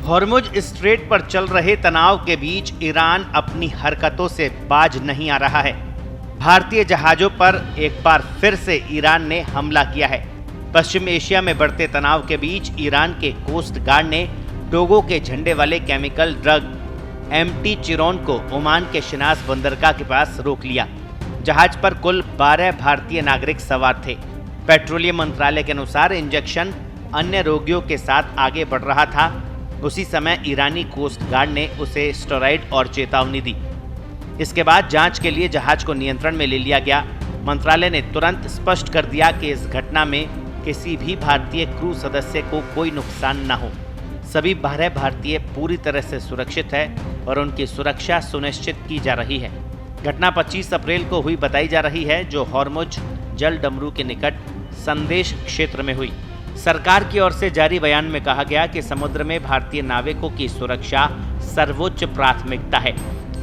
Hormuz strait पर चल रहे तनाव के बीच ईरान अपनी हरकतों से बाज नहीं आ रहा है। भारतीय जहाजों पर एक बार फिर से ईरान ने हमला किया है। पश्चिम एशिया में बढ़ते तनाव के बीच ईरान के कोस्ट गार्ड ने टोगो के झंडे वाले केमिकल ड्रग MT चिरोन को ओमान के शिनास बंदरगाह के पास रोक लिया। जहाज पर कुल 12 भारतीय नागरिक सवार थे। पेट्रोलियम मंत्रालय के अनुसार इंजेक्शन अन्य रोगियों के साथ आगे बढ़ रहा था। उसी समय ईरानी कोस्ट गार्ड ने उसे स्टेरॉइड और चेतावनी दी। इसके बाद जांच के लिए जहाज को नियंत्रण में ले लिया गया। मंत्रालय ने तुरंत स्पष्ट कर दिया कि इस घटना में किसी भी भारतीय क्रू सदस्य को कोई नुकसान न हो। सभी 12 भारतीय पूरी तरह से सुरक्षित है और उनकी सुरक्षा सुनिश्चित की जा रही है। घटना 25 अप्रैल को हुई बताई जा रही है, जो हॉर्मुज जल डमरू के निकट संदेश क्षेत्र में हुई। सरकार की ओर से जारी बयान में कहा गया कि समुद्र में भारतीय नाविकों की सुरक्षा सर्वोच्च प्राथमिकता है।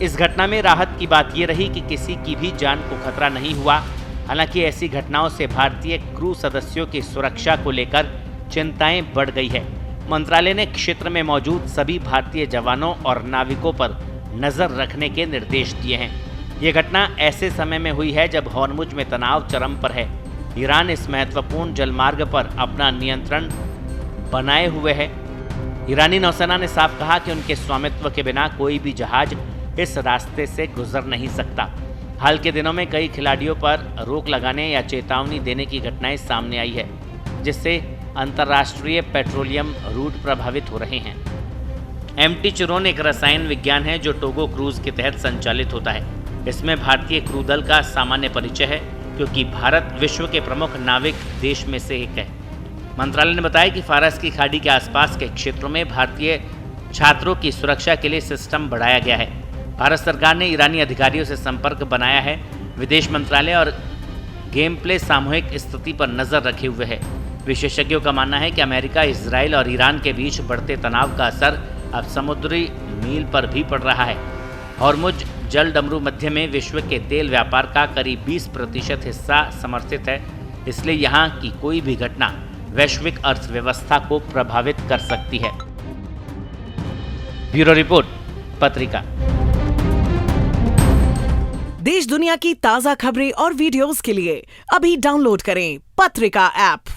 इस घटना में राहत की बात यह रही कि किसी की भी जान को खतरा नहीं हुआ। हालांकि ऐसी घटनाओं से भारतीय क्रू सदस्यों की सुरक्षा को लेकर चिंताएं बढ़ गई है। मंत्रालय ने क्षेत्र में मौजूद सभी भारतीय जवानों और नाविकों पर नजर रखने के निर्देश दिए हैं। ये घटना ऐसे समय में हुई है जब हॉर्मुज में तनाव चरम पर है। ईरान इस महत्वपूर्ण जलमार्ग पर अपना नियंत्रण बनाए हुए है। ईरानी नौसेना ने साफ कहा कि उनके स्वामित्व के बिना कोई भी जहाज इस रास्ते से गुजर नहीं सकता। हाल के दिनों में कई खिलाड़ियों पर रोक लगाने या चेतावनी देने की घटनाएं सामने आई है, जिससे अंतर्राष्ट्रीय पेट्रोलियम रूट प्रभावित हो रहे हैं। MT चिरोन एक रसायन विज्ञान है जो टोगो क्रूज के तहत संचालित होता है। इसमें भारतीय क्रू दल का सामान्य परिचय है, क्योंकि भारत विश्व के प्रमुख नाविक देश में से एक है। मंत्रालय ने बताया कि फारस की खाड़ी के आसपास के क्षेत्रों में भारतीय छात्रों की सुरक्षा के लिए सिस्टम बढ़ाया गया है। भारत सरकार ने ईरानी अधिकारियों से संपर्क बनाया है। विदेश मंत्रालय और गेम प्ले सामूहिक स्थिति पर नजर रखे हुए है। विशेषज्ञों का मानना है कि अमेरिका, इजराइल और ईरान के बीच बढ़ते तनाव का असर अब समुद्री मील पर भी पड़ रहा है। हॉर्मुज जल डमरू मध्य में विश्व के तेल व्यापार का करीब 20% हिस्सा समर्थित है। इसलिए यहाँ की कोई भी घटना वैश्विक अर्थव्यवस्था को प्रभावित कर सकती है। ब्यूरो रिपोर्ट, पत्रिका। देश दुनिया की ताजा खबरें और वीडियोस के लिए अभी डाउनलोड करें पत्रिका ऐप।